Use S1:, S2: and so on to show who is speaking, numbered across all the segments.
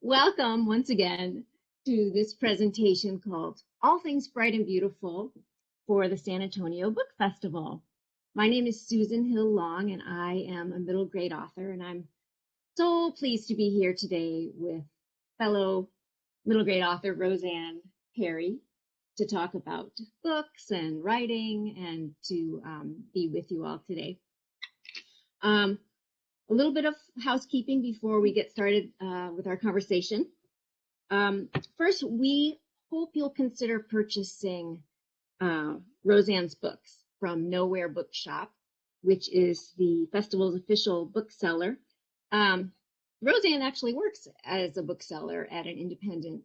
S1: Welcome once again to this presentation called All Things Bright and Beautiful for the San Antonio Book Festival. My name is Susan Hill Long, and I am a middle grade author, and I'm so pleased to be here today with fellow middle grade author Rosanne Parry to talk about books and writing and to be with you all today. A little bit of housekeeping before we get started with our conversation. First, we hope you'll consider purchasing Rosanne's books from Nowhere Bookshop, which is the festival's official bookseller. Rosanne actually works as a bookseller at an independent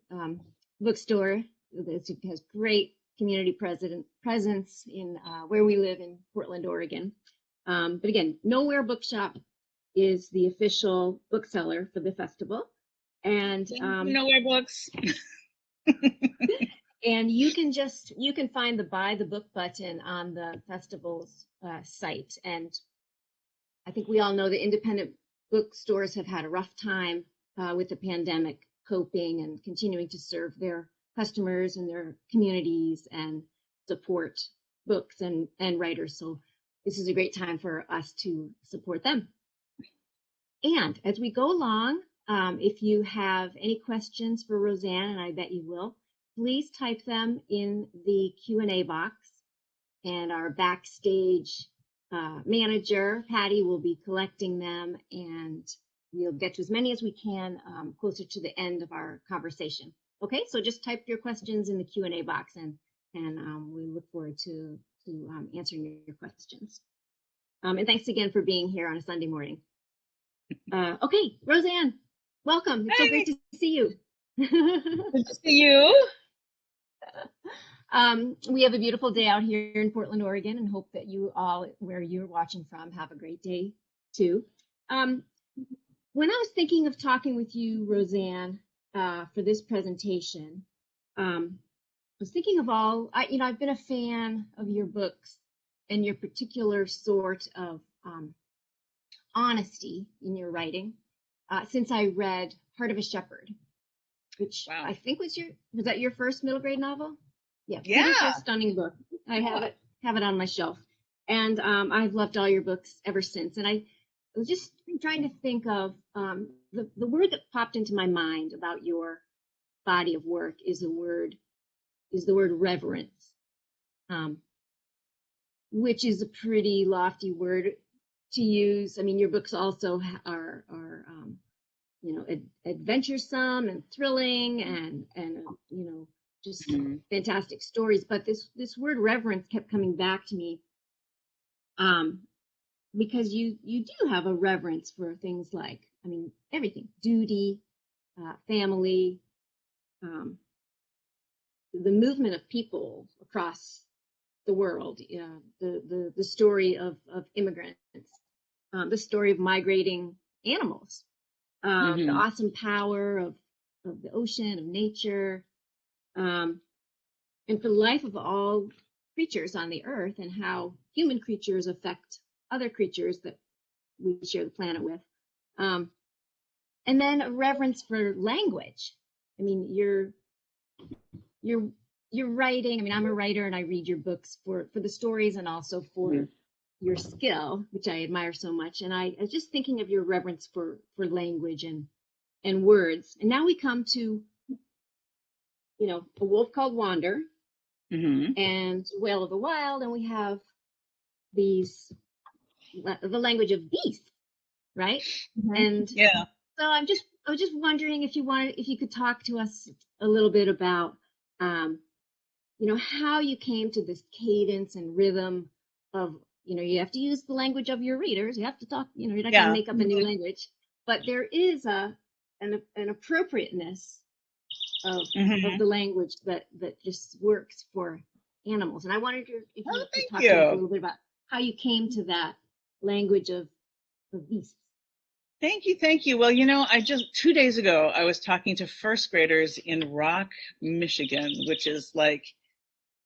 S1: bookstore that has great community presence in where we live in Portland, Oregon. But again, Nowhere Bookshop is the official bookseller for the festival, and
S2: Nowhere Books.
S1: And you can find the buy the book button on the festival's site. And I think we all know that independent bookstores have had a rough time with the pandemic, coping and continuing to serve their customers and their communities and support books and writers. So this is a great time for us to support them. And as we go along, if you have any questions for Rosanne, and I bet you will, please type them in the Q&A box, and our backstage manager, Patty, will be collecting them, and we'll get to as many as we can closer to the end of our conversation. Okay, so just type your questions in the Q&A box, and we look forward to answering your questions. And thanks again for being here on a Sunday morning. Okay, Rosanne, welcome. It's so great to see you.
S2: Good to see you.
S1: We have a beautiful day out here in Portland, Oregon, and hope that you all, where you're watching from, have a great day too. When I was thinking of talking with you, Rosanne, for this presentation, I was thinking of I've been a fan of your books and your particular sort of honesty in your writing since I read Heart of a Shepherd, which I think was that your first middle grade novel? Yeah. Stunning book. I have it on my shelf, and I've loved all your books ever since. And I was just trying to think of the word that popped into my mind about your body of work is the word reverence, which is a pretty lofty word to use. I mean, your books also are adventuresome and thrilling and just fantastic stories. But this word reverence kept coming back to me because you do have a reverence for things like, I mean, everything, duty, family, the movement of people across the world, the story of immigrants, the story of migrating animals, the awesome power of the ocean, of nature, and for the life of all creatures on the earth, and how human creatures affect other creatures that we share the planet with. And then a reverence for language. I mean, you're writing. I mean, I'm a writer, and I read your books for the stories and also for your skill, which I admire so much. And I was just thinking of your reverence for language and words. And now we come to, A Wolf Called Wander and Whale of the Wild, and we have the language of beasts, right? And so I was just wondering if you could talk to us a little bit about how you came to this cadence and rhythm of, you have to use the language of your readers. You have to talk, you're not going to make up a new language, but there is an appropriateness of the language that just works for animals. And I wanted if you could talk to us a little bit about how you came to that language of beasts.
S2: Thank you. Well, I just 2 days ago, I was talking to first graders in Rock, Michigan, which is like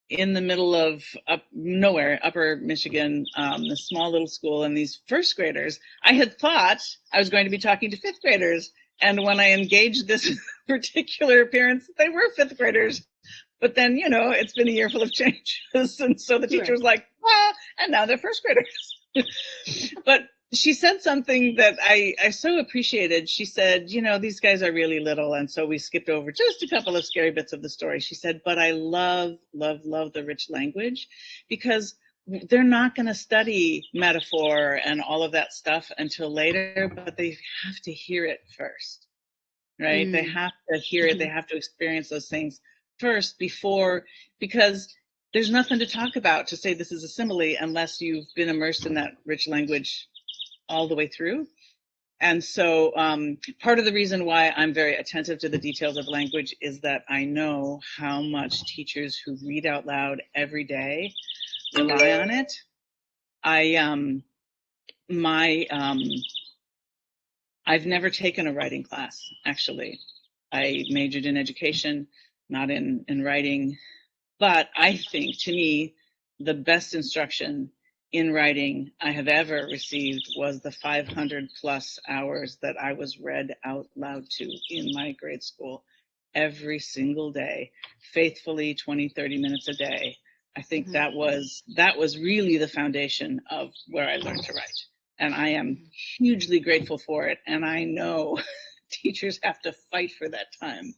S2: in the middle of nowhere, upper Michigan, this small little school. And these first graders, I had thought I was going to be talking to fifth graders. And when I engaged this particular appearance, they were fifth graders. But then, you know, it's been a year full of changes. And so the teacher was like, ah, and now they're first graders. But she said something that I so appreciated. She said, you know, these guys are really little. And so we skipped over just a couple of scary bits of the story. She said, but I love, love, love the rich language, because they're not going to study metaphor and all of that stuff until later, but they have to hear it first, right? They have to hear it. They have to experience those things first before, because there's nothing to talk about to say this is a simile unless you've been immersed in that rich language all the way through. And so part of the reason why I'm very attentive to the details of language is that I know how much teachers who read out loud every day rely on it. I've never taken a writing class, actually. I majored in education, not in writing. But I think, to me, the best instruction in writing I have ever received was the 500 plus hours that I was read out loud to in my grade school every single day, faithfully 20, 30 minutes a day. I think that was really the foundation of where I learned to write. And I am hugely grateful for it. And I know teachers have to fight for that time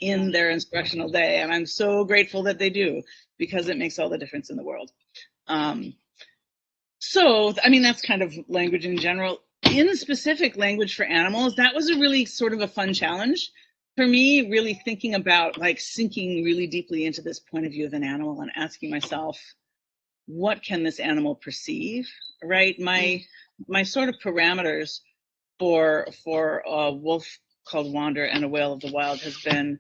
S2: in their instructional day. And I'm so grateful that they do, because it makes all the difference in the world. So, I mean, that's kind of language in general. In specific, language for animals, that was a really sort of a fun challenge for me, really thinking about, like, sinking really deeply into this point of view of an animal and asking myself, what can this animal perceive, right? My sort of parameters for a wolf called Wander and a whale of the wild has been,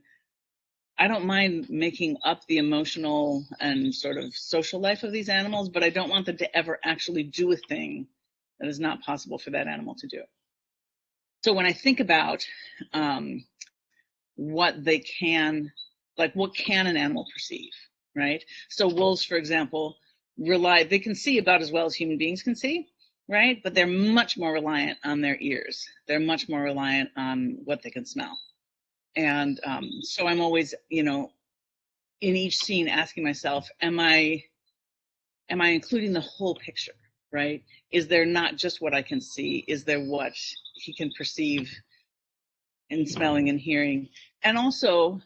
S2: I don't mind making up the emotional and sort of social life of these animals, but I don't want them to ever actually do a thing that is not possible for that animal to do. So when I think about what they can, like, what can an animal perceive, right? So wolves, for example, they can see about as well as human beings can see, right? But they're much more reliant on their ears. They're much more reliant on what they can smell. And so I'm always, you know, in each scene asking myself, am I including the whole picture, right? Is there not just what I can see? Is there what he can perceive in smelling and hearing? And also,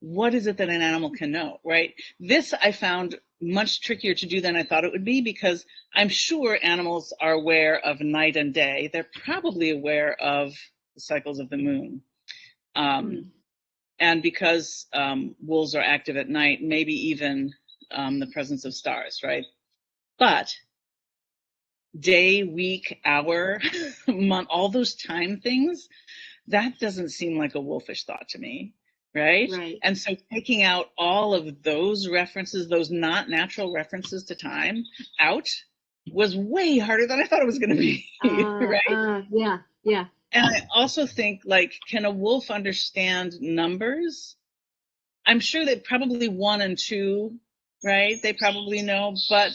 S2: what is it that an animal can know, right? This I found much trickier to do than I thought it would be, because I'm sure animals are aware of night and day. They're probably aware of the cycles of the moon. And because wolves are active at night, maybe even the presence of stars, right? But day, week, hour, month, all those time things, that doesn't seem like a wolfish thought to me, right? And so taking out all of those references, those not natural references to time, out was way harder than I thought it was going to be, right?
S1: Yeah.
S2: And I also think, like, can a wolf understand numbers? I'm sure that probably 1 and 2, right? They probably know, but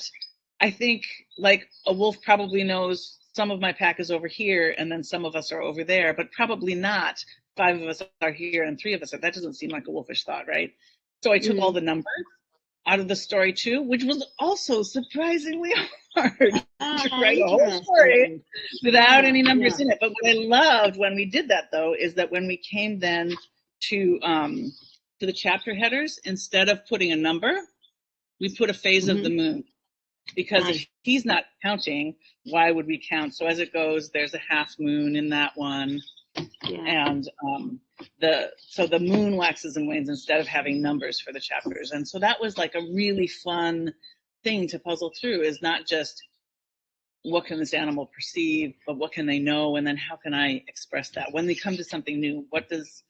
S2: I think, like, a wolf probably knows some of my pack is over here and then some of us are over there, but probably not 5 of us are here and 3 of us are. That doesn't seem like a wolfish thought, right? So I took all the numbers out of the story too, which was also surprisingly hard to write a whole story without any numbers in it. But what I loved when we did that, though, is that when we came then to the chapter headers, instead of putting a number, we put a phase of the moon. Because if he's not counting, why would we count? So as it goes, there's a half moon in that one. And so the moon waxes and wanes instead of having numbers for the chapters. And so that was like a really fun thing to puzzle through, is not just what can this animal perceive, but what can they know? And then how can I express that? When they come to something new, what does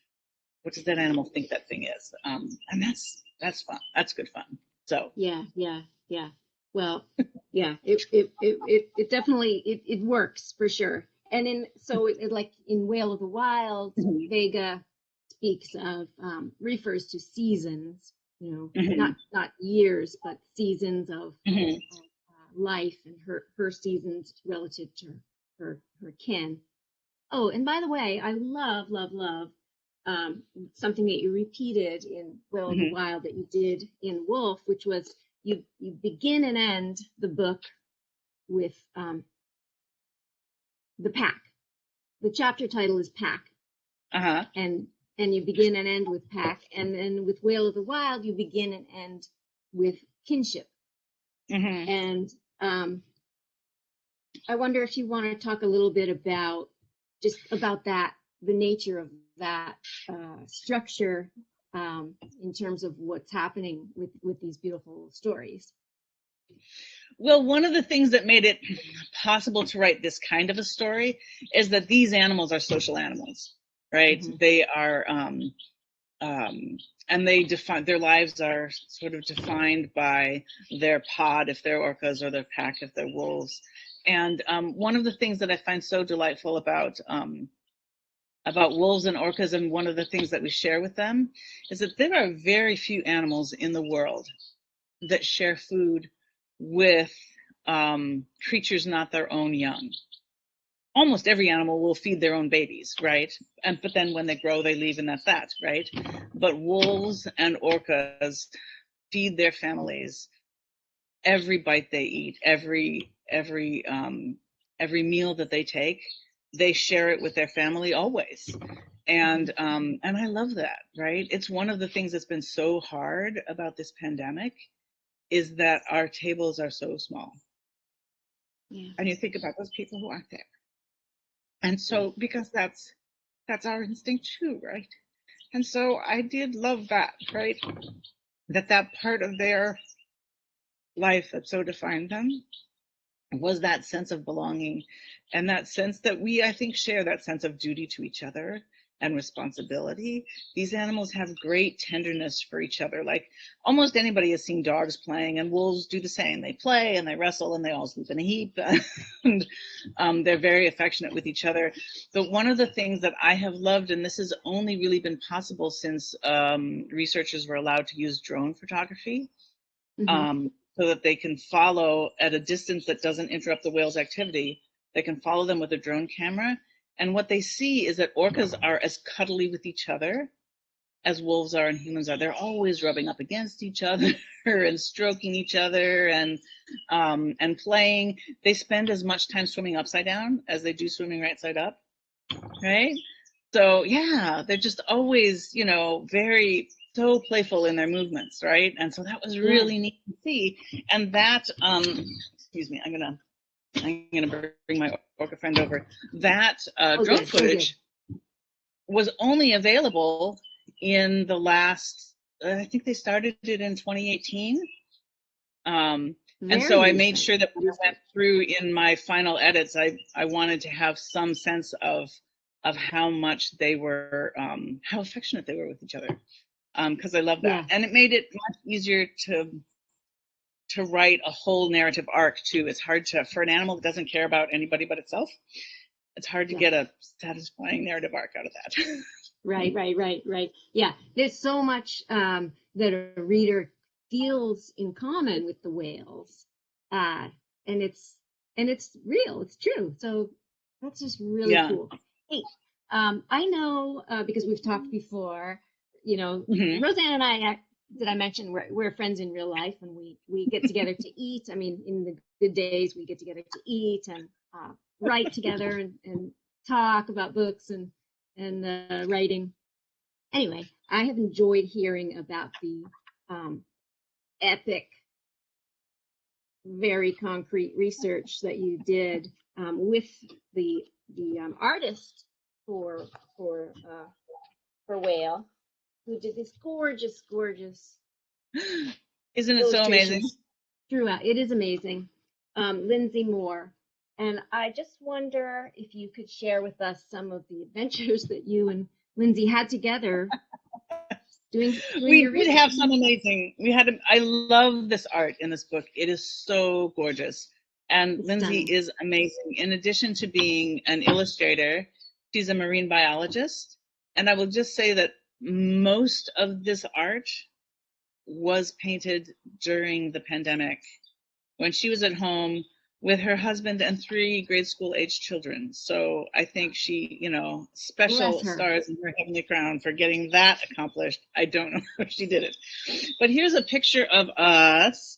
S2: that animal think that thing is? And that's fun. That's good fun. So
S1: yeah. Well, yeah, it definitely it works for sure. And like in Whale of the Wild, Vega speaks of refers to seasons, you know, not years, but seasons of life, and her seasons relative to her kin. Oh, and by the way, I love, love, love something that you repeated in Will of the
S2: Hmm.
S1: Wild that you did in Wolf, which was you begin and end the book with the pack. The chapter title is Pack,
S2: Uh-huh.
S1: and you begin and end with Pack, and then with Whale of the Wild, you begin and end with kinship.
S2: Hmm.
S1: And I wonder if you want to talk a little bit about just about that, the nature of that structure in terms of what's happening with these beautiful stories.
S2: Well, one of the things that made it possible to write this kind of a story is that these animals are social animals, right?
S1: Mm-hmm.
S2: They are, and they define, their lives are sort of defined by their pod if they're orcas, or their pack if they're wolves. And one of the things that I find so delightful about wolves and orcas, and one of the things that we share with them, is that there are very few animals in the world that share food with creatures not their own young. Almost every animal will feed their own babies, right? But then when they grow, they leave, and that's that, right? But wolves and orcas feed their families every bite they eat, every meal that they take. They share it with their family always, and I love that, right? It's one of the things that's been so hard about this pandemic, is that our tables are so small.
S1: Yeah.
S2: And you think about those people who aren't there. And so, because that's our instinct too, right? And so I did love that, right? That part of their life that so defined them was that sense of belonging, and that sense that we, I think, share that sense of duty to each other and responsibility. These animals have great tenderness for each other. Like, almost anybody has seen dogs playing, and wolves do the same. They play and they wrestle and they all sleep in a heap, and they're very affectionate with each other. But one of the things that I have loved, and this has only really been possible since researchers were allowed to use drone photography,
S1: Mm-hmm.
S2: so that they can follow at a distance that doesn't interrupt the whale's activity. They can follow them with a drone camera. And what they see is that orcas are as cuddly with each other as wolves are and humans are. They're always rubbing up against each other and stroking each other, and playing. They spend as much time swimming upside down as they do swimming right side up, right? So yeah, they're just always, very so playful in their movements, right? And so that was
S1: Yeah.
S2: really neat to see. And that, excuse me, I'm gonna bring my orca friend over. That
S1: Oh,
S2: drone
S1: good. Oh, good.
S2: footage was only available in the last, I think they started it in 2018. And
S1: Very
S2: so I made
S1: recent.
S2: sure that when I went through in my final edits, I wanted to have some sense of how much they were, how affectionate they were with each other, because I love that.
S1: Yeah.
S2: And it made it much easier to write a whole narrative arc too. It's hard to, for an animal that doesn't care about anybody but itself, it's hard to
S1: Yeah.
S2: get a satisfying narrative arc out of that.
S1: Right. Right. Right. Right. Yeah. There's so much that a reader feels in common with the whales, uh, and it's real. It's true. So that's just really
S2: Yeah.
S1: cool. Hey, I know because we've talked before.
S2: Hmm.
S1: Roseanne and I. Did I mention we're friends in real life, and we get together to eat? I mean, in the good days, we get together to eat and write together and talk about books and writing. Anyway, I have enjoyed hearing about the epic, very concrete research that you did with the artist for for uh, for Whale, who did this gorgeous, gorgeous
S2: Isn't it so amazing?
S1: illustrations throughout. It is amazing. Lindsay Moore. And I just wonder if you could share with us some of the adventures that you and Lindsay had together doing
S2: We
S1: your
S2: did
S1: research.
S2: have some amazing. I love this art in this book. It is so gorgeous. And
S1: It's
S2: Lindsay
S1: stunning.
S2: is amazing. In addition to being an illustrator, she's a marine biologist. And I will just say that most of this art was painted during the pandemic when she was at home with her husband and 3 grade school age children. So I think she, you know, special stars in her heavenly crown for getting that accomplished. I don't know if she did it. But here's a picture of us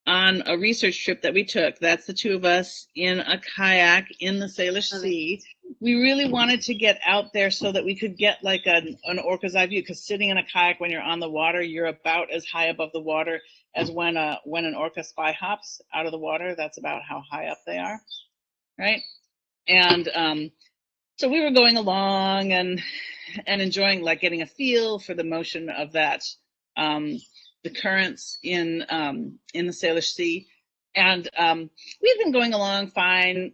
S2: on a research trip that we took. That's the 2 of us in a kayak in the Salish Sea. We really wanted to get out there so that we could get like an orca's eye view, because sitting in a kayak when you're on the water, you're about as high above the water as when an orca spy hops out of the water. That's about how high up they are, right? And so we were going along and enjoying, like, getting a feel for the motion of that, the currents in the Salish Sea, and we've been going along fine,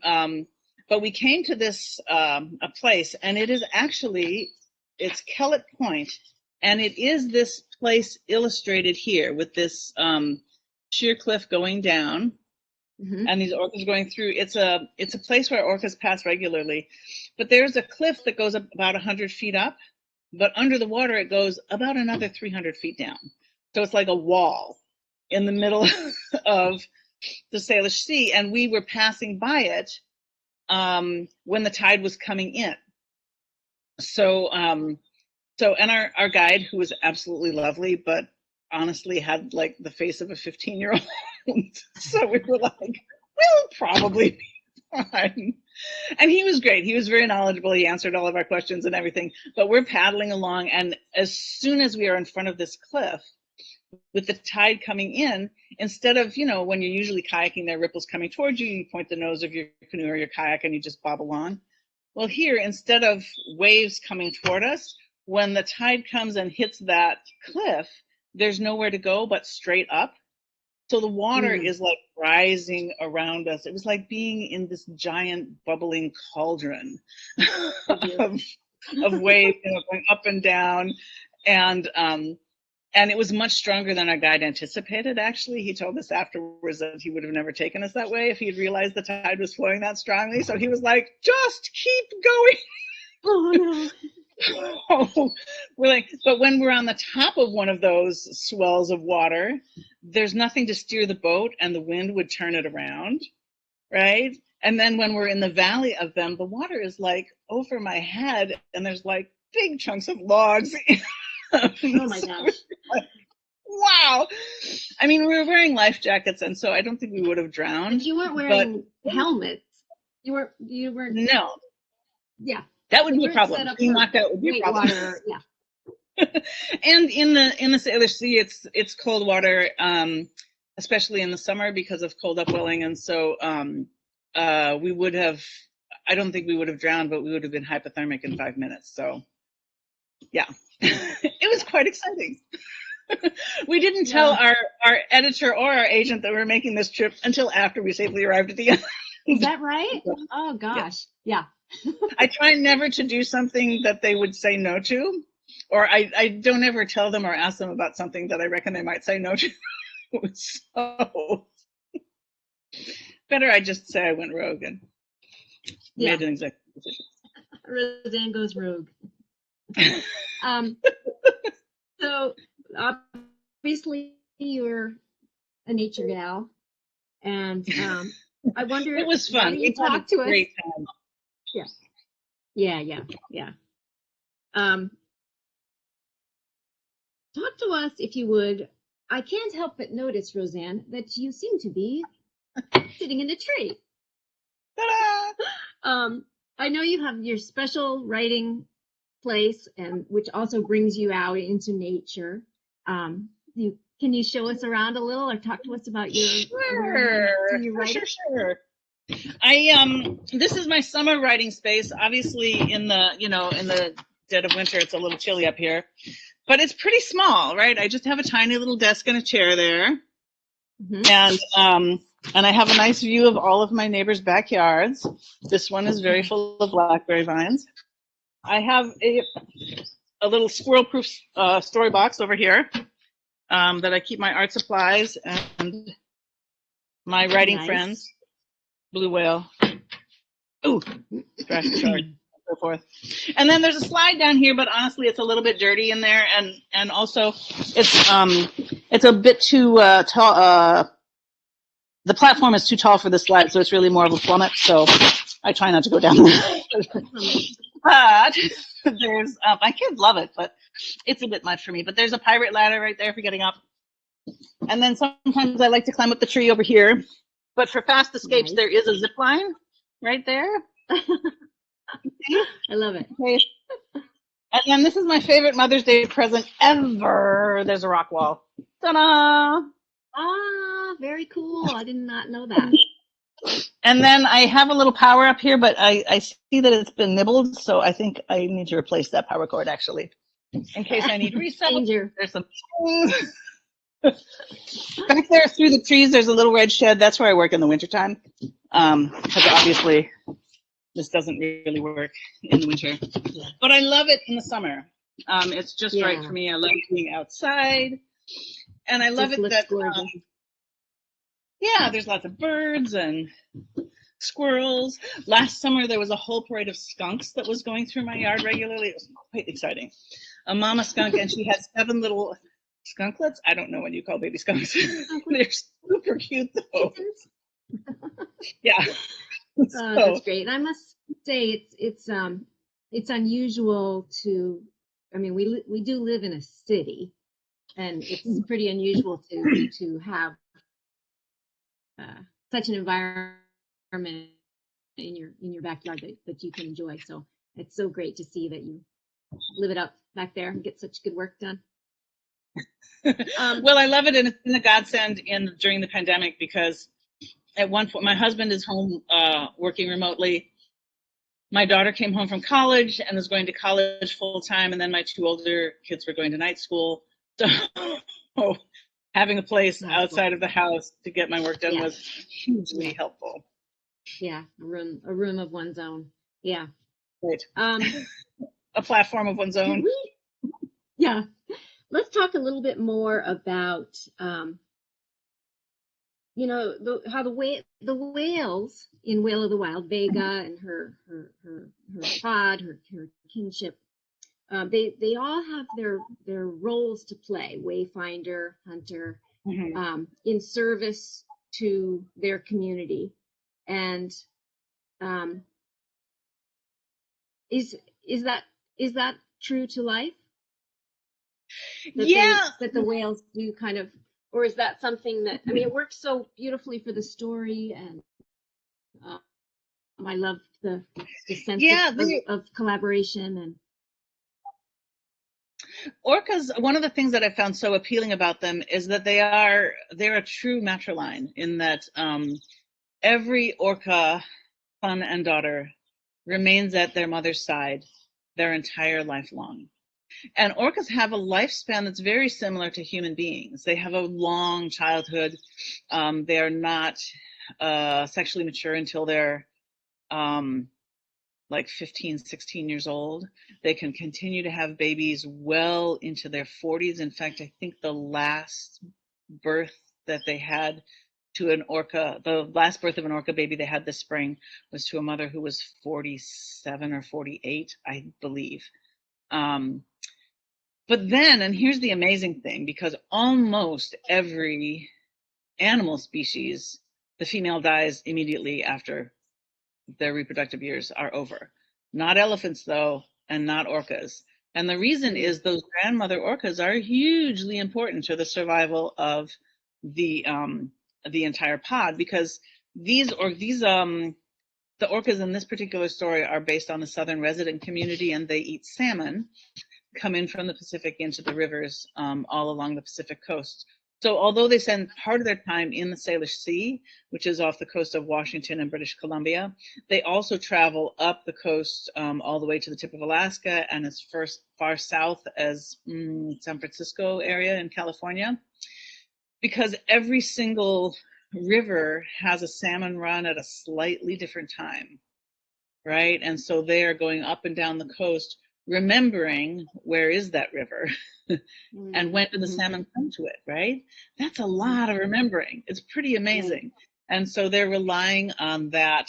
S2: but we came to this a place, and it is actually, it's Kellett Point, and it is this place illustrated here with this sheer cliff going down, and these orcas going through. It's a place where orcas pass regularly, but there's a cliff that goes up about 100 feet up, but under the water it goes about another 300 feet down. So it's like a wall in the middle of the Salish Sea, and we were passing by it when the tide was coming in. So and our guide, who was absolutely lovely, but honestly had like the face of a 15-year-old. So we were like, we'll probably be fine. And he was great. He was very knowledgeable. He answered all of our questions and everything. But we're paddling along, and as soon as we are in front of this cliff, with the tide coming in, instead of, you know, when you're usually kayaking, there are ripples coming towards you, you point the nose of your canoe or your kayak and you just bob along. Well, here, instead of waves coming toward us, when the tide comes and hits that cliff, there's nowhere to go but straight up. So the water is like rising around us. It was like being in this giant bubbling cauldron of waves, you know, going up and down. And it was much stronger than our guide anticipated, actually. He told us afterwards that he would have never taken us that way if he had realized the tide was flowing that strongly. So he was like, just keep going.
S1: Oh, no.
S2: Oh, we're like, but when we're on the top of one of those swells of water, there's nothing to steer the boat, and the wind would turn it around, right? And then when we're in the valley of them, the water is like over my head, and there's like big chunks of logs.
S1: Oh my gosh.
S2: Like, wow. I mean, we were wearing life jackets, and so I don't think we would have drowned.
S1: But you weren't wearing helmets. You weren't.
S2: No.
S1: Yeah.
S2: That would be a problem. Being knocked out would be a problem.
S1: Water, yeah.
S2: And in the Salish Sea, it's cold water, especially in the summer because of cold upwelling, and so we would have. I don't think we would have drowned, but we would have been hypothermic in 5 minutes. So, yeah, it was quite exciting. We didn't tell our editor or our agent that we were making this trip until after we safely arrived at the end.
S1: Is that right? Oh gosh, yeah.
S2: I try never to do something that they would say no to, or I don't ever tell them or ask them about something that I reckon they might say no to. So better I just say I went rogue and made an executive decision.
S1: Rosanne goes rogue. So obviously you're a nature gal, and I wonder.
S2: It was fun. We
S1: talked to us.
S2: Great time.
S1: Yeah. Talk to us, if you would. I can't help but notice, Rosanne, that you seem to be sitting in a tree.
S2: Ta-da!
S1: I know you have your special writing place, and which also brings you out into nature. Can you show us around a little, or talk to us about your writing?
S2: Sure. This is my summer writing space. Obviously, in the dead of winter, it's a little chilly up here, but it's pretty small, right? I just have a tiny little desk and a chair there, and I have a nice view of all of my neighbors' backyards. This one is very full of blackberry vines. I have a little squirrel-proof story box over here that I keep my art supplies and my writing friends. Blue whale. Ooh, scratch the shard. So forth. And then there's a slide down here, but honestly, it's a little bit dirty in there, and also it's a bit too tall. the platform is too tall for the slide, so it's really more of a plummet. So I try not to go down there. But there's my kids love it, but it's a bit much for me. But there's a pirate ladder right there for getting up. And then sometimes I like to climb up the tree over here. But for fast escapes, there is a zip line right there.
S1: I love it.
S2: Okay. And then this is my favorite Mother's Day present ever. There's a rock wall. Ta-da!
S1: Ah, very cool. I did not know that.
S2: And then I have a little power up here, but I see that it's been nibbled, so I think I need to replace that power cord actually. In case I need reset. There's some back there through the trees, there's a little red shed. That's where I work in the wintertime. Because obviously this doesn't really work in the winter. Yeah. But I love it in the summer. It's just right for me. I love being outside. And I love it that there's lots of birds and squirrels. Last summer there was a whole parade of skunks that was going through my yard regularly. It was quite exciting. A mama skunk, and she had 7 little skunklets. I don't know what you call baby skunks. They're super cute though. Yeah. So,
S1: that's great. And I must say it's unusual to, I mean, we do live in a city, and it's pretty unusual to have such an environment in your backyard that you can enjoy. So it's so great to see that you live it up back there and get such good work done.
S2: Well, I love it, and it's been a godsend during the pandemic, because at one point my husband is home working remotely. My daughter came home from college and was going to college full time, and then my 2 older kids were going to night school. So having a place outside of the house to get my work done was hugely helpful.
S1: Yeah, a room of one's own. Yeah.
S2: Right. A platform of one's own.
S1: Yeah. Let's talk a little bit more about how the whales in Whale of the Wild, Vega and her pod, her kinship, they all have their roles to play: wayfinder, hunter, in service to their community. And is that true to life? That the whales do kind of, or is that something that, I mean, it works so beautifully for the story, and I love the sense of collaboration. And
S2: orcas, one of the things that I found so appealing about them is that they're a true matriline, in that every orca son and daughter remains at their mother's side their entire life long. And orcas have a lifespan that's very similar to human beings. They have a long childhood. They are not sexually mature until they're like 15, 16 years old. They can continue to have babies well into their 40s. In fact, I think the last birth that they had to an orca, the last birth of an orca baby they had this spring, was to a mother who was 47 or 48, I believe. But then, and here's the amazing thing, because almost every animal species, the female dies immediately after their reproductive years are over. Not elephants, though, and not orcas. And the reason is those grandmother orcas are hugely important to the survival of the entire pod, because the orcas in this particular story are based on the southern resident community, and they eat salmon, come in from the Pacific into the rivers all along the Pacific coast. So although they spend part of their time in the Salish Sea, which is off the coast of Washington and British Columbia, they also travel up the coast all the way to the tip of Alaska, and as far south as San Francisco area in California, because every single river has a salmon run at a slightly different time, right? And so they are going up and down the coast, remembering where is that river and when did the salmon come to it, right? That's a lot of remembering. It's pretty amazing. And so they're relying on that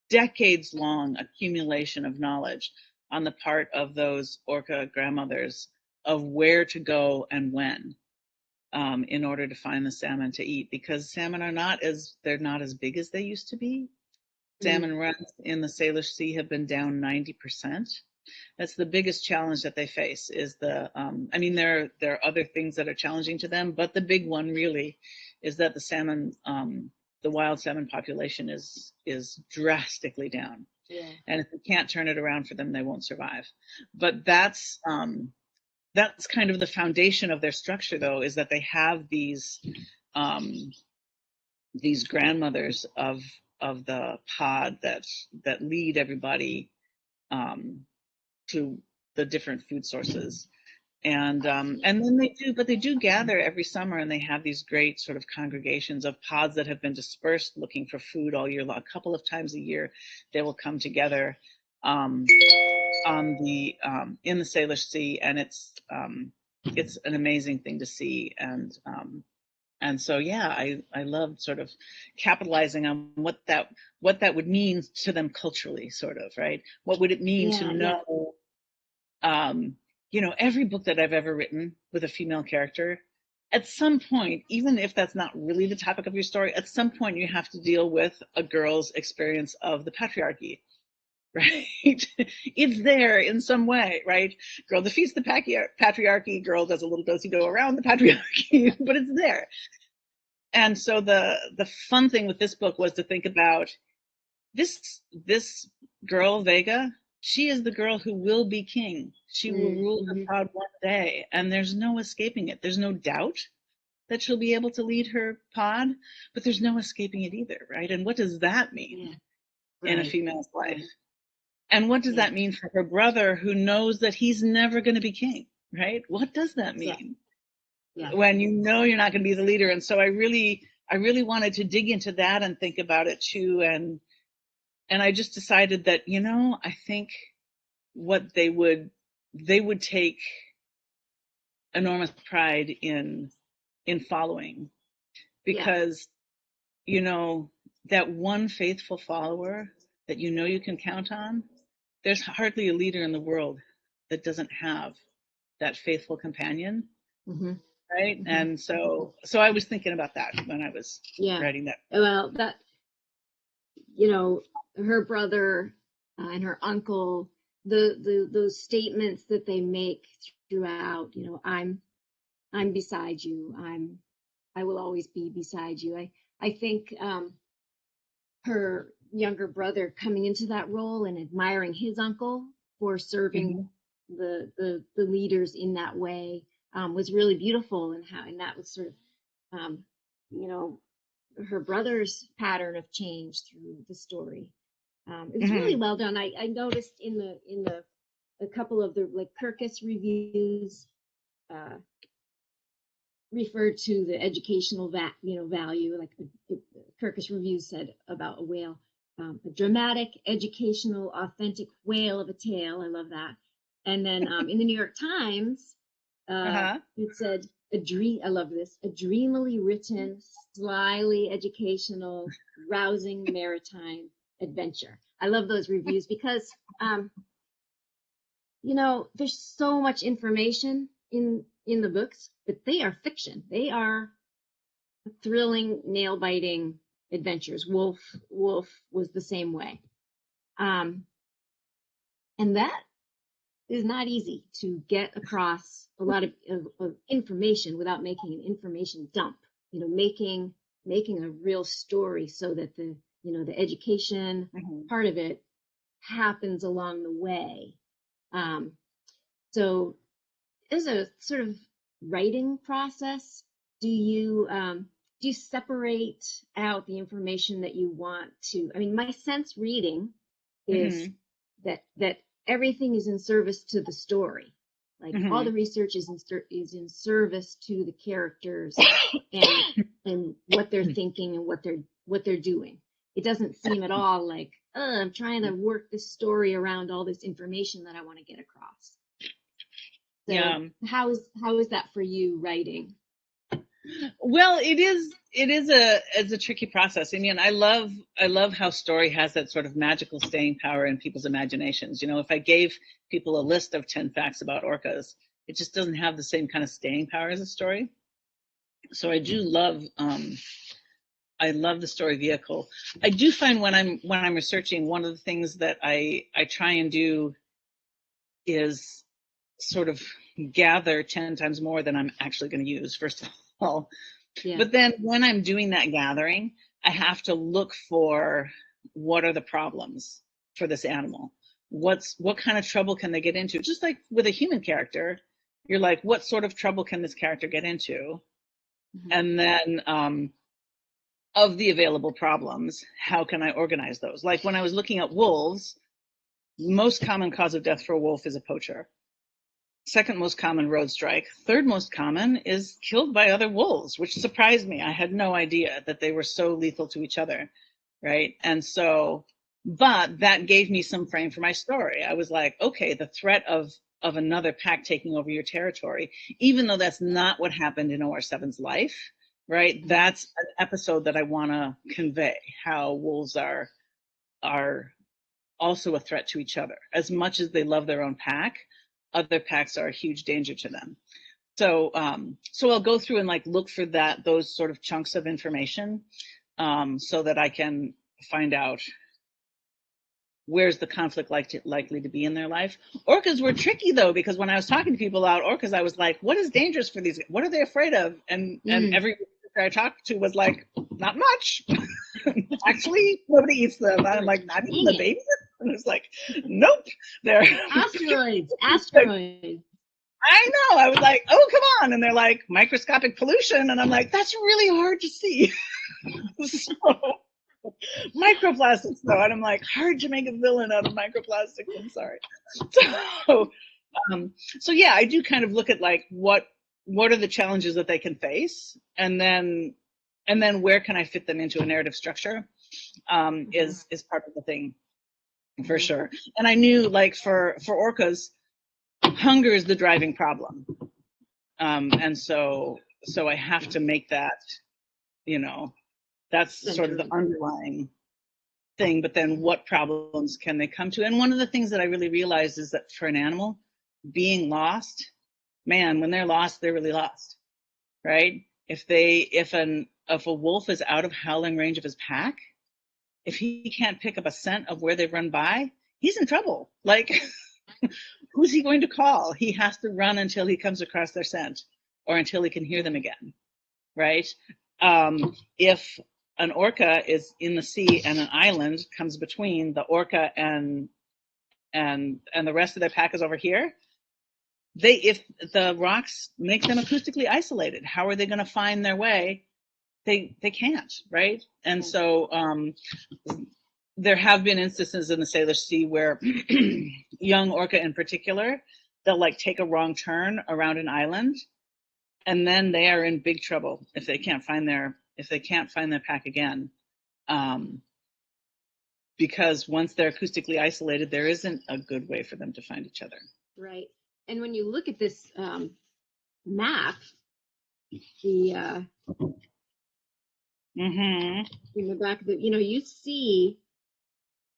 S2: decades-long accumulation of knowledge on the part of those orca grandmothers of where to go and when. in order to find the salmon to eat, because salmon are they're not as big as they used to be. Salmon runs in the Salish Sea have been down 90%. That's the biggest challenge that they face is there are other things that are challenging to them, but the big one really is that the salmon, the wild salmon population is drastically down.
S1: Yeah.
S2: And if we can't turn it around for them, they won't survive. But that's kind of the foundation of their structure, though, is that they have these grandmothers of the pod that lead everybody to the different food sources. And then they do gather every summer, and they have these great sort of congregations of pods that have been dispersed looking for food all year long. A couple of times a year, they will come together in the Salish Sea, and it's an amazing thing to see. And so I loved sort of capitalizing on what that would mean to them culturally, sort of, right? What would it mean to know? Every book that I've ever written with a female character, at some point, even if that's not really the topic of your story, at some point you have to deal with a girl's experience of the patriarchy, right? It's there in some way, right? Girl defeats the patriarchy, girl does a little do-si-do around the patriarchy, but it's there. And so the fun thing with this book was to think about this girl, Vega. She is the girl who will be king. She will rule her pod one day, and there's no escaping it. There's no doubt that she'll be able to lead her pod, but there's no escaping it either, right? And what does that mean in a female's life? And what does that mean for her brother, who knows that he's never going to be king, right? What does that mean when you know you're not going to be the leader? And so I really wanted to dig into that and think about it too. And I just decided that, I think what they would take enormous pride in following, because, that one faithful follower that you can count on, there's hardly a leader in the world that doesn't have that faithful companion. Right. And so I was thinking about that when I was writing that.
S1: Well, that, her brother and her uncle, those statements that they make throughout, I'm beside you. I will always be beside you. I think her younger brother coming into that role and admiring his uncle for serving the leaders in that way was really beautiful, and that was sort of her brother's pattern of change through the story. It was really well done. I noticed in a couple of the Kirkus reviews referred to the educational value, like the Kirkus reviews said about a whale, a dramatic, educational, authentic whale of a tale. I love that. And then in the New York Times, it said I love this, a dreamily written, slyly educational, rousing maritime adventure. I love those reviews because there's so much information in the books, but they are fiction. They are thrilling, nail-biting adventures. Wolf was the same way. And that is not easy to get across a lot of information without making an information dump, making a real story so that the education part of it happens along the way. So as a sort of writing process, do you separate out the information that you want to? I mean, my sense reading is that everything is in service to the story. Like all the research is in service to the characters and what they're thinking and what they're doing. It doesn't seem at all like, I'm trying to work this story around all this information that I want to get across. So how is that for you writing?
S2: Well, it is a tricky process. I mean, I love how story has that sort of magical staying power in people's imaginations. If I gave people a list of 10 facts about orcas, it just doesn't have the same kind of staying power as a story. So I do love, I love the story vehicle. I do find when I'm researching, one of the things that I try and do is sort of gather 10 times more than I'm actually going to use, first of all.
S1: Yeah.
S2: But then when I'm doing that gathering, I have to look for what are the problems for this animal. What kind of trouble can they get into? Just like with a human character, you're like, what sort of trouble can this character get into?
S1: Mhm.
S2: And then of the available problems, how can I organize those? Like when I was looking at wolves, most common cause of death for a wolf is a poacher. Second most common, road strike. Third most common is killed by other wolves, which surprised me. I had no idea that they were so lethal to each other, right? And so, but that gave me some frame for my story. I was like, okay, the threat of another pack taking over your territory, even though that's not what happened in OR7's life, right? That's an episode that I want to convey, how wolves are also a threat to each other. As much as they love their own pack, other packs are a huge danger to them. So so I'll go through and like look for those sort of chunks of information, so that I can find out where's the conflict likely to be in their life. Orcas were tricky though, because when I was talking to people about orcas, I was like, what is dangerous for these? What are they afraid of? And every I talked to was like, not much. Actually, nobody eats them. I'm like, not even the babies? And it's like, nope. They're
S1: asteroids.
S2: I know. I was like, oh, come on. And they're like, microscopic pollution. And I'm like, that's really hard to see. So, microplastics, though. And I'm like, hard to make a villain out of microplastics. I'm sorry. So yeah, I do kind of look at like what are the challenges that they can face, and then where can I fit them into a narrative structure, is part of the thing, for sure. And I knew like for orcas, hunger is the driving problem, and so I have to make that, that's sort of the underlying thing. But then what problems can they come to? And one of the things that I really realized is that for an animal, being lost, man, when they're lost, they're really lost, right? If a wolf is out of howling range of his pack, if he can't pick up a scent of where they've run by, he's in trouble. Like, who's he going to call? He has to run until he comes across their scent, or until he can hear them again, right? If an orca is in the sea and an island comes between the orca and the rest of their pack is over here, if the rocks make them acoustically isolated, how are they going to find their way? They can't, right? And so there have been instances in the Salish Sea where young orca in particular, they'll like take a wrong turn around an island, and then they are in big trouble if they can't find their pack again, because once they're acoustically isolated, there isn't a good way for them to find each other.
S1: Right. And when you look at this map, the in the back of the, you see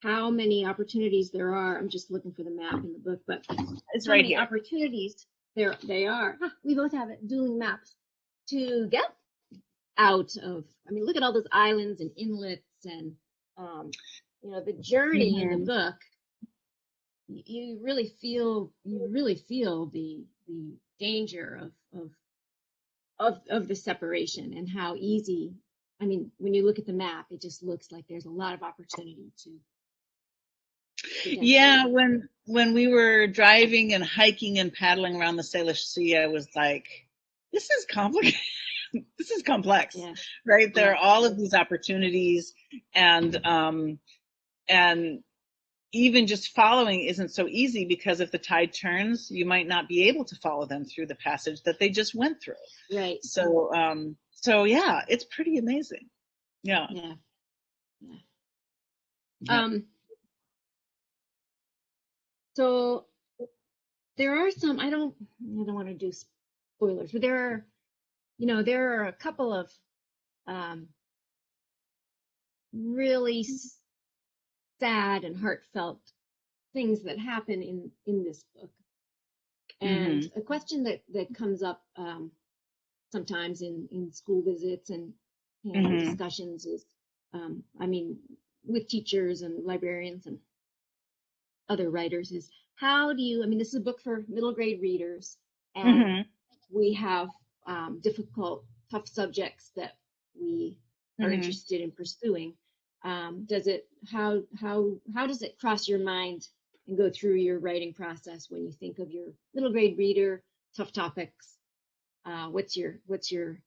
S1: how many opportunities there are. I'm just looking for the map in the book, but
S2: it's
S1: how
S2: right
S1: many
S2: here.
S1: Opportunities they are. We both have it, dueling maps, to get out of. I mean, look at all those islands and inlets, and the journey in the book. You really feel the danger of the separation, and how easy. I mean, when you look at the map, it just looks like there's a lot of opportunity to
S2: yeah, when we were driving and hiking and paddling around the Salish Sea, I was like, this is complicated. This is complex, right? There are all of these opportunities, and even just following isn't so easy, because if the tide turns, you might not be able to follow them through the passage that they just went through.
S1: Right.
S2: So yeah, it's pretty amazing. Yeah.
S1: So there are some, I don't want to do spoilers, but there are a couple of really sad and heartfelt things that happen in this book. And a question that comes up sometimes in school visits and discussions is, I mean, with teachers and librarians and other writers is, how do you, I mean, this is a book for middle grade readers, and we have difficult, tough subjects that we are interested in pursuing. Does it, how does it cross your mind and go through your writing process when you think of your middle grade reader, tough topics? What's your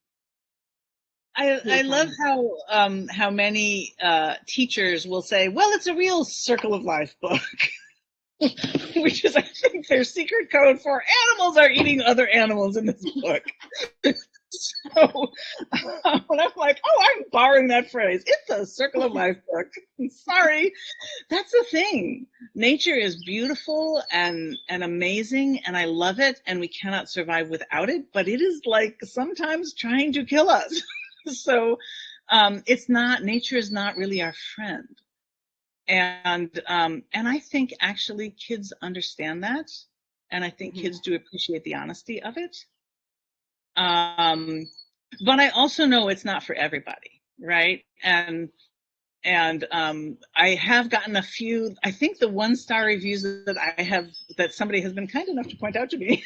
S2: I love how many teachers will say, well, it's a real circle of life book. Which is, I think, their secret code for animals are eating other animals in this book. So when I'm like, oh, I'm borrowing that phrase. It's a circle of life book. Sorry. That's the thing. Nature is beautiful and amazing, and I love it, and we cannot survive without it, but it is like sometimes trying to kill us. So nature is not really our friend. And I think actually kids understand that, and I think kids do appreciate the honesty of it. But I also know it's not for everybody, right? And I have gotten a few, I think the 1-star reviews that I have, that somebody has been kind enough to point out to me,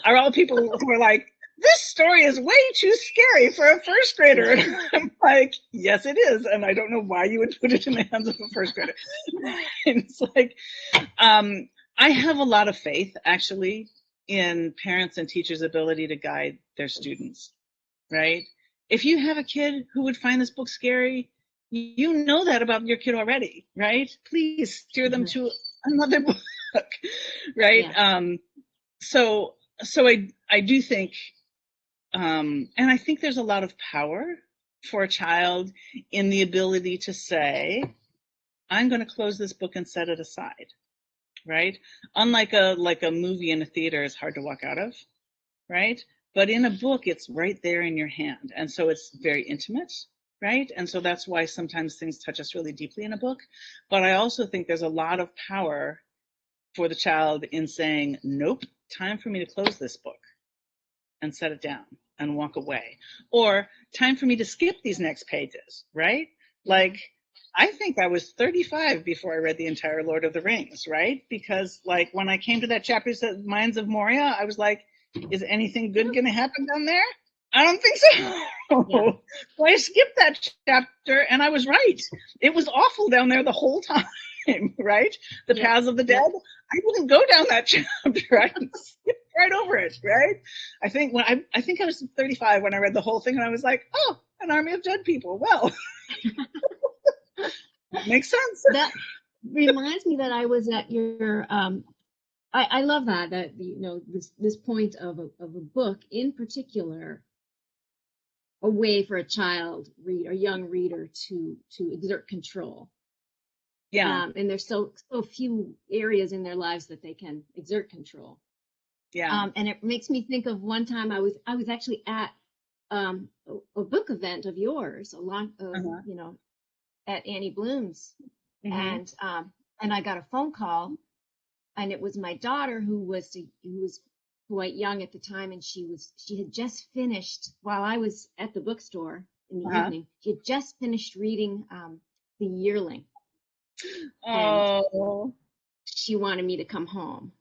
S2: are all people who are like, this story is way too scary for a first grader. And I'm like, yes, it is. And I don't know why you would put it in the hands of a first grader. And it's like, I have a lot of faith, actually, in parents and teachers' ability to guide their students, right? If you have a kid who would find this book scary, you know that about your kid already, right? Please steer them to another book, right? Yeah. So I do think, and I think there's a lot of power for a child in the ability to say, I'm going to close this book and set it aside, right? Unlike a movie in a theater is hard to walk out of, right? But in a book, it's right there in your hand. And so it's very intimate, right? And so that's why sometimes things touch us really deeply in a book. But I also think there's a lot of power for the child in saying, nope, time for me to close this book and set it down and walk away. Or time for me to skip these next pages, right? Like, I think I was 35 before I read the entire Lord of the Rings, right? Because like when I came to that chapter that said Mines of Moria, I was like, is anything good going to happen down there? I don't think so. Yeah. So I skipped that chapter, and I was right. It was awful down there the whole time, right? The Paths of the Dead. I didn't go down that chapter. I skipped right over it, right? I think I was 35 when I read the whole thing, and I was like, oh, an army of dead people. Well, makes sense.
S1: That reminds me that I was at your I love that you know this point of a book in particular, a way for a young reader to exert control.
S2: Yeah.
S1: And there's so few areas in their lives that they can exert control.
S2: Yeah.
S1: And it makes me think of one time I was actually at a book event of yours, you know, at Annie Bloom's, and I got a phone call, and it was my daughter who was quite young at the time, and she had just finished, while I was at the bookstore in the evening, she had just finished reading The Yearling. And she wanted me to come home.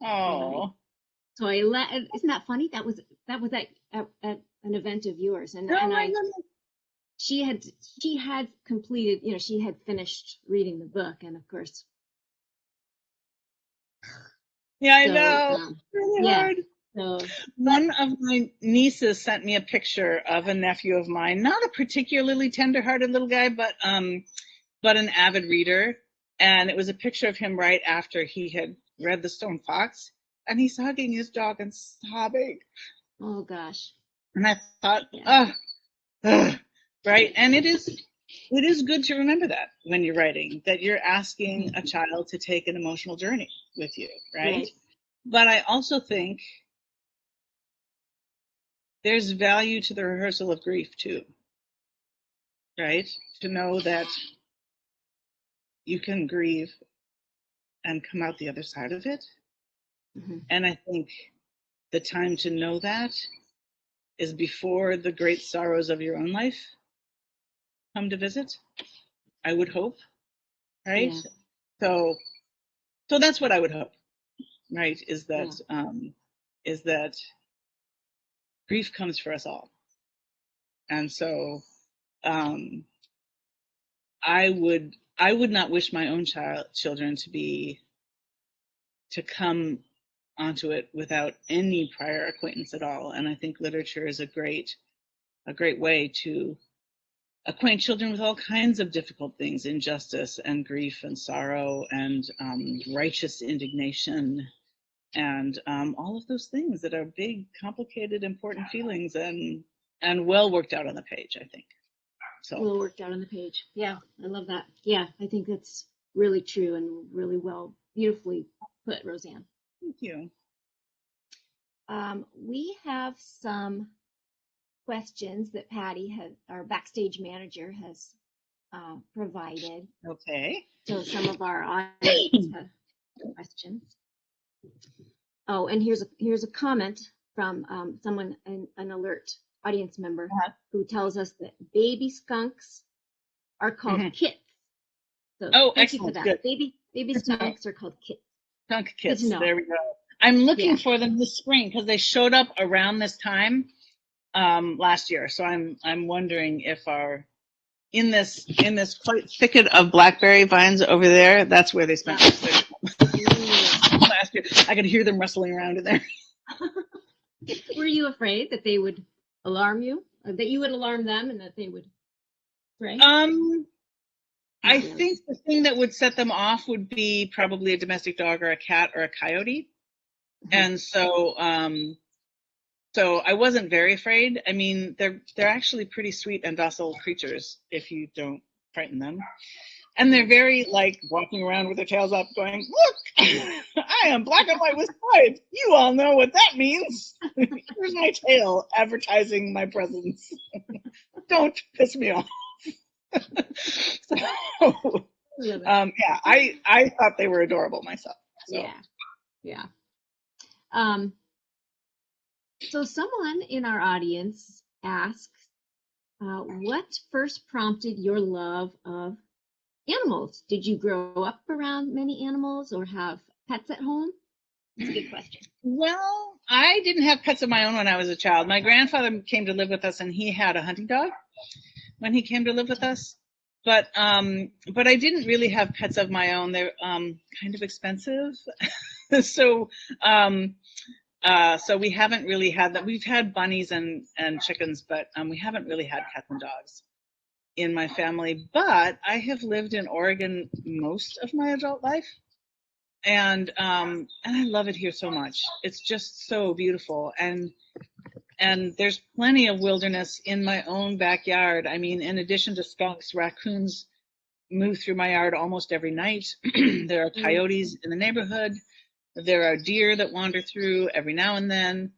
S2: Oh.
S1: So isn't that funny? That was at an event of yours, and she had completed, you know, she had finished reading the book, and of course.
S2: Yeah, I know. Really hard. So, one of my nieces sent me a picture of a nephew of mine, not a particularly tender-hearted little guy, but an avid reader. And it was a picture of him right after he had read The Stone Fox, and he's hugging his dog and sobbing.
S1: Oh gosh.
S2: And I thought, right. And it is good to remember that when you're writing, that you're asking a child to take an emotional journey with you, right? But I also think there's value to the rehearsal of grief too, right? To know that you can grieve and come out the other side of it. And I think the time to know that is before the great sorrows of your own life come to visit, I would hope, right?
S1: Yeah.
S2: So that's what I would hope, right? Is
S1: Yeah.
S2: that grief comes for us all. And so I would not wish my own children to come onto it without any prior acquaintance at all. And I think literature is a great way to acquaint children with all kinds of difficult things: injustice and grief and sorrow and righteous indignation and all of those things that are big, complicated, important feelings and well worked out on the page, I think. So
S1: Well worked out on the page. Yeah, I love that. Yeah, I think that's really true and really well, beautifully put, Rosanne.
S2: thank you.
S1: We have some questions that Patty has, our backstage manager, has provided.
S2: Okay.
S1: So some of our audience have questions. Oh, and here's a comment from someone, an alert audience member, who tells us that baby skunks are called kits. So thank you for that.
S2: Good.
S1: Baby skunks are called kits.
S2: Skunk kits. There we go. I'm looking for them this spring because they showed up around this time last year. So I'm wondering if in this quite thicket of blackberry vines over there, that's where they spent last year. I could hear them rustling around in there.
S1: Were you afraid that they would alarm you, or that you would alarm them, and that they would spray?
S2: I think the thing that would set them off would be probably a domestic dog or a cat or a coyote. And so I wasn't very afraid. I mean, they're actually pretty sweet and docile creatures if you don't frighten them. And they're very, like, walking around with their tails up going, look, I am black and white with stripes. You all know what that means. Here's my tail advertising my presence. Don't piss me off. So, yeah, I thought they were adorable myself. So.
S1: Yeah. So someone in our audience asks, what first prompted your love of animals? Did you grow up around many animals or have pets at home? That's a good question.
S2: Well, I didn't have pets of my own when I was a child. My grandfather came to live with us, and he had a hunting dog when he came to live with us. But I didn't really have pets of my own. They're kind of expensive. So we haven't really had that. We've had bunnies and chickens, but we haven't really had cats and dogs in my family. But I have lived in Oregon most of my adult life, and I love it here so much. It's just so beautiful, and there's plenty of wilderness in my own backyard. I mean, in addition to skunks, raccoons move through my yard almost every night. There are coyotes in the neighborhood. There are deer that wander through every now and then.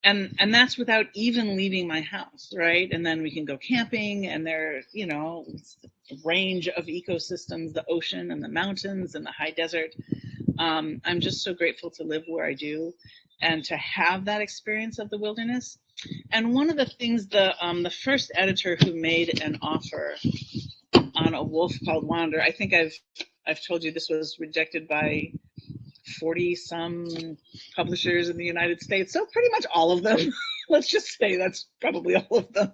S2: And that's without even leaving my house, right? And then we can go camping, and there, it's a range of ecosystems, the ocean and the mountains and the high desert. I'm just so grateful to live where I do and to have that experience of the wilderness. And one of the things, the first editor who made an offer on a wolf called Wander, I think I've told you this was rejected by 40 some publishers in the United States. So pretty much all of them. Let's just say that's probably all of them.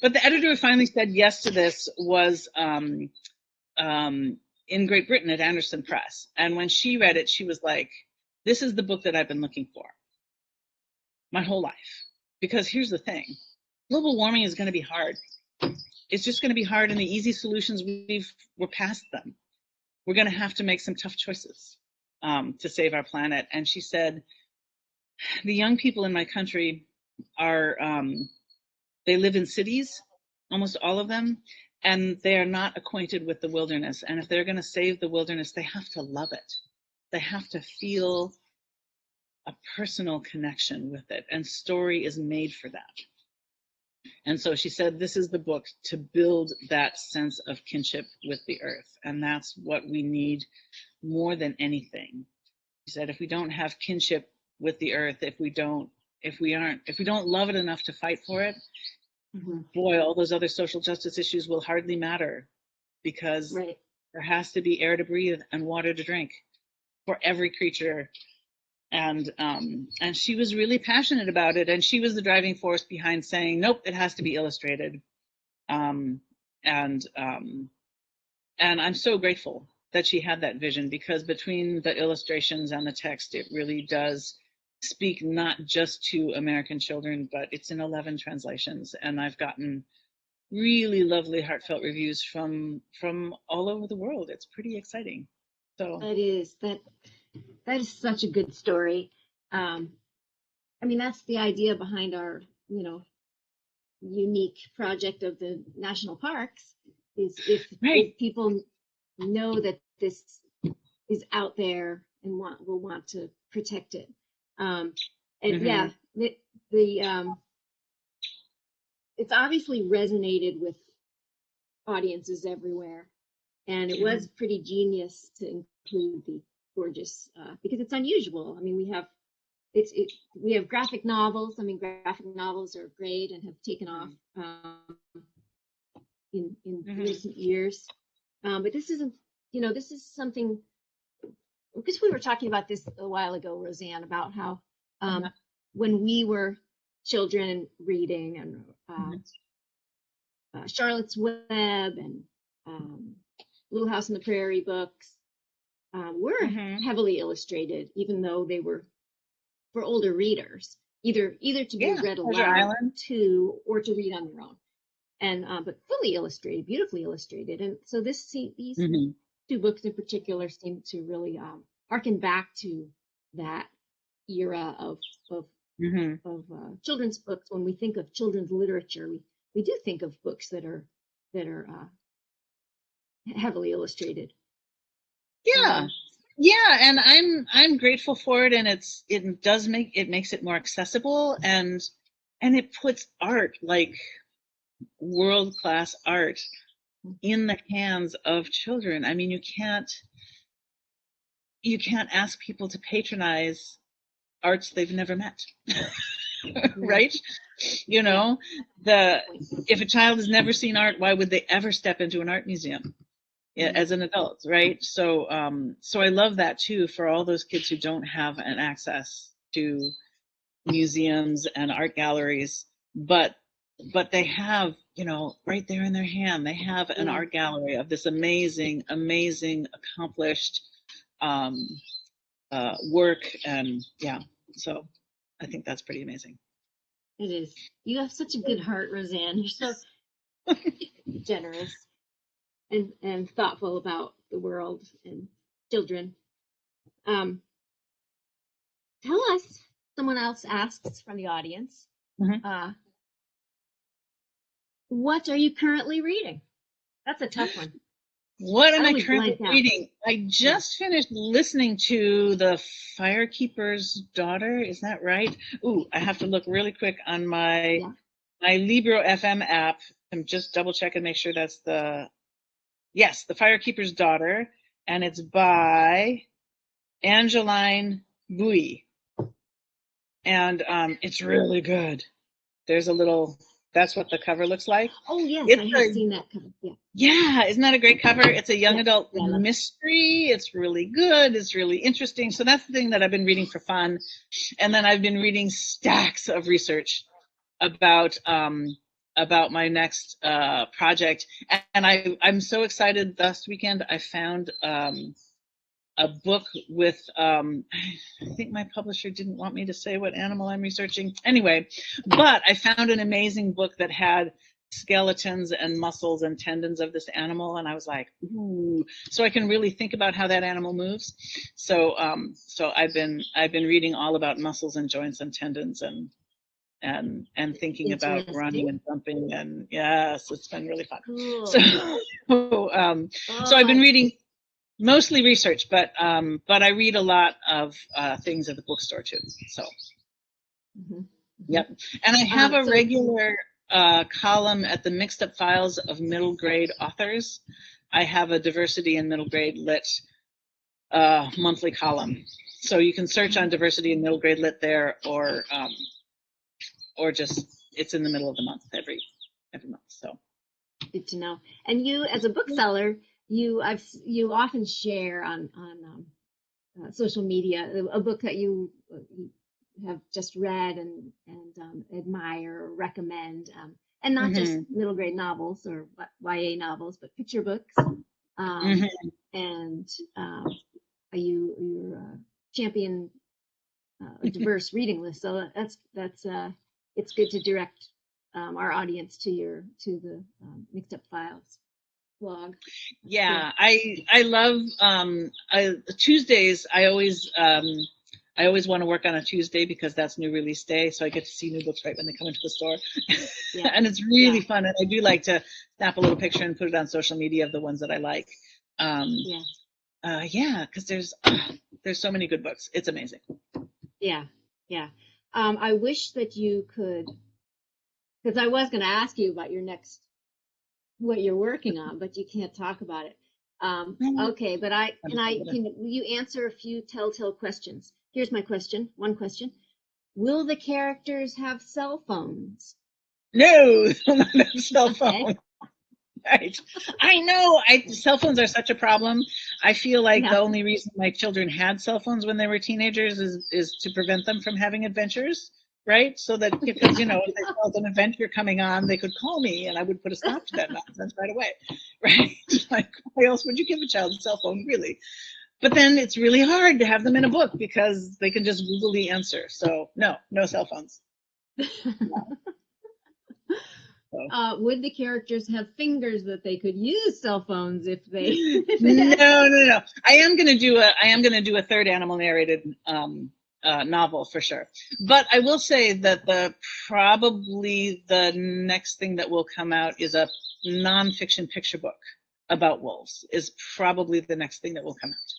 S2: But the editor who finally said yes to this was in Great Britain at Anderson Press. And when she read it, she was like, this is the book that I've been looking for my whole life. Because here's the thing, global warming is going to be hard. It's just going to be hard, and the easy solutions, we're past them. We're going to have to make some tough choices to save our planet. And she said, the young people in my country are, they live in cities, almost all of them, and they are not acquainted with the wilderness. And if they're going to save the wilderness, they have to love it. They have to feel a personal connection with it. And story is made for that. And so she said, this is the book to build that sense of kinship with the earth. And that's what we need more than anything. She said, if we don't have kinship with the earth if we don't love it enough to fight for it. Boy, all those other social justice issues will hardly matter, because there has to be air to breathe and water to drink for every creature. And she was really passionate about it, and she was the driving force behind saying, nope, it has to be illustrated. And I'm so grateful that she had that vision, because between the illustrations and the text, it really does speak not just to American children, but it's in 11 translations. And I've gotten really lovely, heartfelt reviews from all over the world. It's pretty exciting. So
S1: that is such a good story. I mean, that's the idea behind our, unique project of the national parks, is if people know that this is out there and will want to protect it. It's obviously resonated with audiences everywhere, and it was pretty genius to include the gorgeous, because it's unusual. I mean, we have graphic novels. I mean, graphic novels are great and have taken off in recent years, but this isn't. This is something, because we were talking about this a while ago, Rosanne, about how when we were children reading, and Charlotte's Web and Little House on the Prairie books were heavily illustrated, even though they were for older readers, either to be read aloud to, or to read on their own, and but fully illustrated, beautifully illustrated. And so these two books in particular seem to really harken back to that era of children's books. When we think of children's literature, we do think of books that are heavily illustrated.
S2: And I'm grateful for it, and it makes it more accessible, and it puts art, like world-class art, in the hands of children. I mean, you can't ask people to patronize arts they've never met. Right? If a child has never seen art, why would they ever step into an art museum as an adult, right? So I love that too, for all those kids who don't have an access to museums and art galleries, but they have, right there in their hand, they have an art gallery of this amazing accomplished work. And so I think that's pretty amazing.
S1: It is. You have such a good heart, Rosanne. You're so generous and thoughtful about the world and children. Tell us, someone else asks from the audience, what are you currently reading? That's a tough one.
S2: What am I currently reading? I just finished listening to The Firekeeper's Daughter. Is that right? Ooh, I have to look really quick on my Libro FM app and just double check and make sure that's The Firekeeper's Daughter, and it's by Angeline Bouie. And it's really good. There's a little, that's what the cover looks like.
S1: Oh, yes, I have seen that cover.
S2: Yeah, isn't that a great cover? It's a young adult mystery. It's really good. It's really interesting. So that's the thing that I've been reading for fun. And then I've been reading stacks of research about my next project. And I'm so excited. Last weekend, I found a book with, I think my publisher didn't want me to say what animal I'm researching. Anyway, but I found an amazing book that had skeletons and muscles and tendons of this animal, and I was like, ooh, so I can really think about how that animal moves. So I've been reading all about muscles and joints and tendons and thinking about running and jumping, and yes, it's been really fun. Cool. So I've been reading mostly research, but I read a lot of things at the bookstore too. So yep, and I have a regular column at the Mixed Up Files of Middle Grade Authors. I have a diversity in middle grade lit monthly column. So you can search on diversity in middle grade lit there, or just it's in the middle of the month every month. So
S1: Good to know. And you, as a bookseller, you often share on social media a book that you have just read and admire or recommend, and not just middle grade novels or YA novels, but picture books. And you're a champion a diverse reading list, so that's it's good to direct our audience to the Mixed Up Files blog.
S2: Yeah, I love Tuesdays. I always want to work on a Tuesday because that's new release day, so I get to see new books right when they come into the store. Yeah. And it's really fun, and I do like to snap a little picture and put it on social media of the ones that I like. Because there's so many good books. It's amazing.
S1: Yeah. I wish that you could, because I was going to ask you about what you're working on, but you can't talk about it. Okay, but can you answer a few telltale questions? Here's my question. One question: will the characters have cell phones?
S2: No, they'll not have cell phones. Okay. Right. I know. Cell phones are such a problem. I feel like the only reason my children had cell phones when they were teenagers is to prevent them from having adventures, right? So that because if they felt an adventure coming on, they could call me and I would put a stop to that nonsense right away, right? Like, why else would you give a child a cell phone, really? But then it's really hard to have them in a book because they can just Google the answer. So no cell phones. No.
S1: Would the characters have fingers that they could use cell phones if they?
S2: No. I am gonna do a third animal narrated novel for sure. But I will say that probably the next thing that will come out is a nonfiction picture book about wolves. Is probably the next thing that will come out.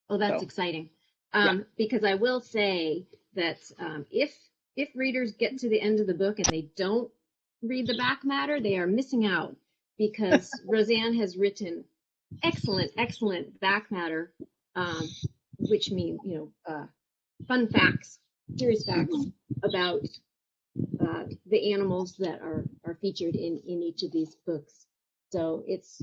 S1: Oh, that's exciting. Because I will say that if readers get to the end of the book and they don't read the back matter, they are missing out, because Rosanne has written excellent back matter, which means fun facts, serious facts about the animals that are featured in each of these books. So it's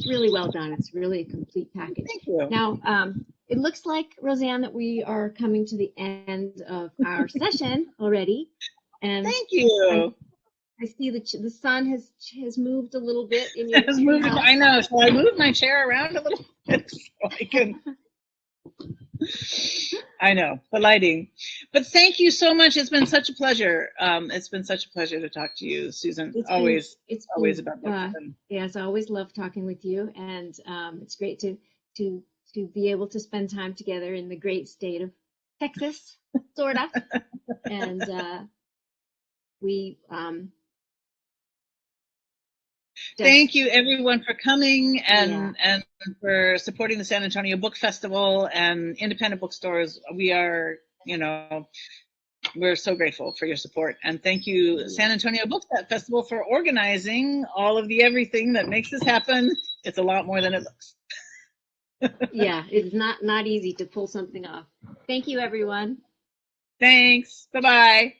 S1: really well done. It's really a complete package.
S2: Thank you.
S1: Now, it looks like, Rosanne, that we are coming to the end of our session already. And
S2: thank you.
S1: I see that the sun has moved a little bit in your house.
S2: I know. So I moved my chair around a little bit so I can. I know, the lighting. But thank you so much. It's been such a pleasure. It's been such a pleasure to talk to you, Susan. It's always about books.
S1: Yes, I always love talking with you, and it's great to be able to spend time together in the great state of Texas, sort of. And we
S2: thank you everyone for coming and for supporting the San Antonio Book Festival and independent bookstores. We are, we're so grateful for your support, and thank you San Antonio Book Festival for organizing all of the everything that makes this happen. It's a lot more than it looks.
S1: Yeah, it's not easy to pull something off. Thank you, everyone.
S2: Thanks. Bye-bye.